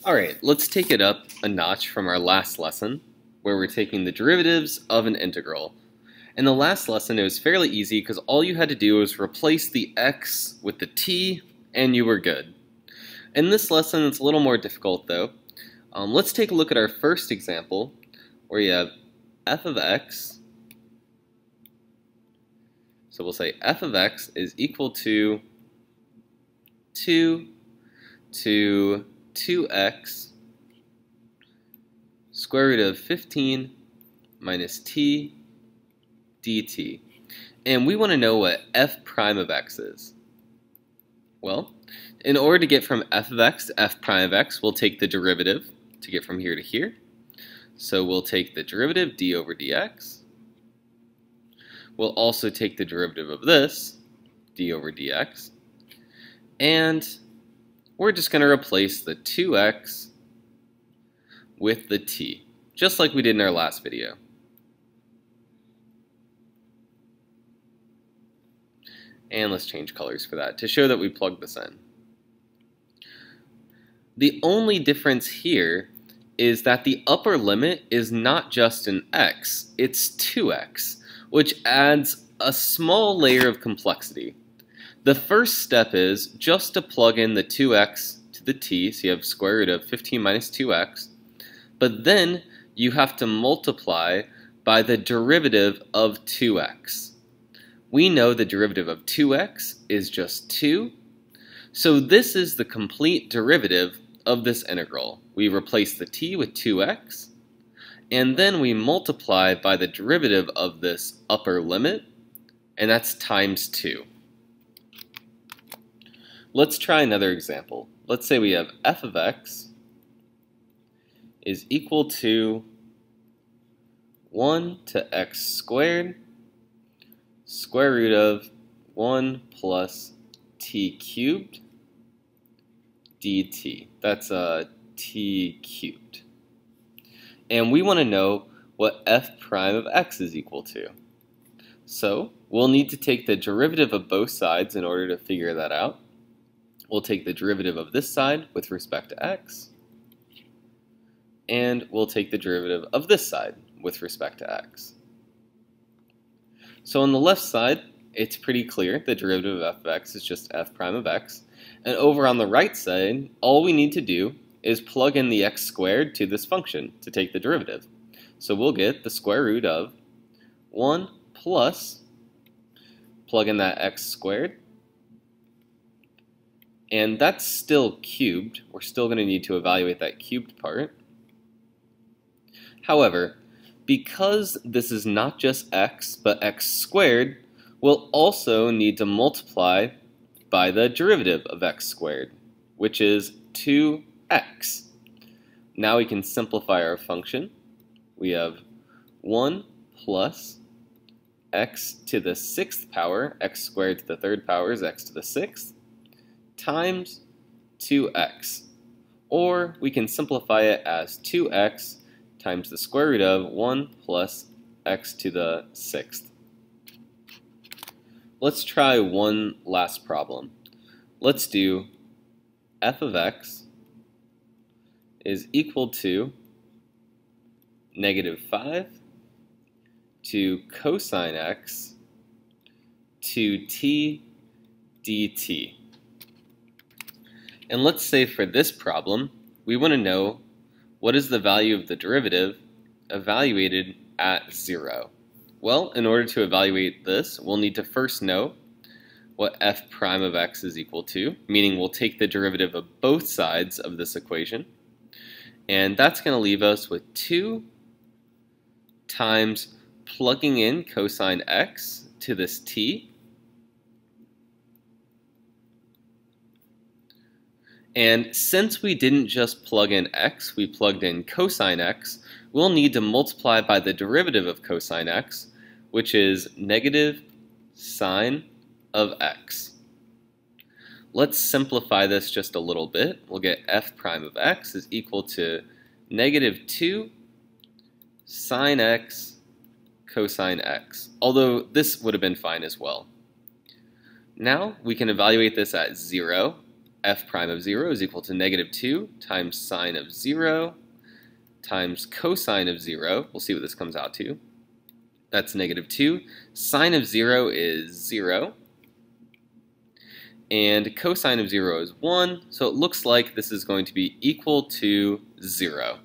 Alright, let's take it up a notch from our last lesson, where we're taking the derivatives of an integral. In the last lesson, it was fairly easy because all you had to do was replace the x with the t, and you were good. In this lesson, it's a little more difficult though. Let's take a look at our first example, where you have f of x. So we'll say f of x is equal to 2 to 2x square root of 15 minus t dt. And we want to know what f prime of x is. Well, in order to get from f of x to f prime of x, we'll take the derivative to get from here to here. So we'll take the derivative d over dx. We'll also take the derivative of this, d over dx. And we're just going to replace the 2x with the t, just like we did in our last video. And let's change colors for that to show that we plugged this in. The only difference here is that the upper limit is not just an x, it's 2x, which adds a small layer of complexity. The first step is just to plug in the 2x to the t, so you have square root of 15 minus 2x, but then you have to multiply by the derivative of 2x. We know the derivative of 2x is just 2, so this is the complete derivative of this integral. We replace the t with 2x, and then we multiply by the derivative of this upper limit, and that's times 2. Let's try another example. Let's say we have f of x is equal to 1 to x squared square root of 1 plus t cubed dt. That's t cubed. And we want to know what f prime of x is equal to. So we'll need to take the derivative of both sides in order to figure that out. We'll take the derivative of this side with respect to x, and we'll take the derivative of this side with respect to x. So on the left side, it's pretty clear the derivative of f of x is just f prime of x, and over on the right side, all we need to do is plug in the x squared to this function to take the derivative. So we'll get the square root of 1 plus, plug in that x squared, and that's still cubed. We're still going to need to evaluate that cubed part. However, because this is not just x, but x squared, we'll also need to multiply by the derivative of x squared, which is 2x. Now we can simplify our function. We have 1 plus x to the 6th power, x squared to the 3rd power is x to the 6th, times 2x. Or we can simplify it as 2x times the square root of 1 plus x to the 6th. Let's try one last problem. Let's do f of x is equal to -5 to cosine x to t dt. And let's say for this problem, we want to know what is the value of the derivative evaluated at 0. Well, in order to evaluate this, we'll need to first know what f prime of x is equal to, meaning we'll take the derivative of both sides of this equation. And that's going to leave us with 2 times plugging in cosine x to this t. And since we didn't just plug in x, we plugged in cosine x, we'll need to multiply by the derivative of cosine x, which is negative sine of x. Let's simplify this just a little bit. We'll get f prime of x is equal to -2 sine x cosine x, although this would have been fine as well. Now we can evaluate this at 0, f prime of 0 is equal to negative 2 times sine of 0 times cosine of 0. We'll see what this comes out to. That's negative 2. Sine of 0 is 0. And cosine of 0 is 1. So it looks like this is going to be equal to 0.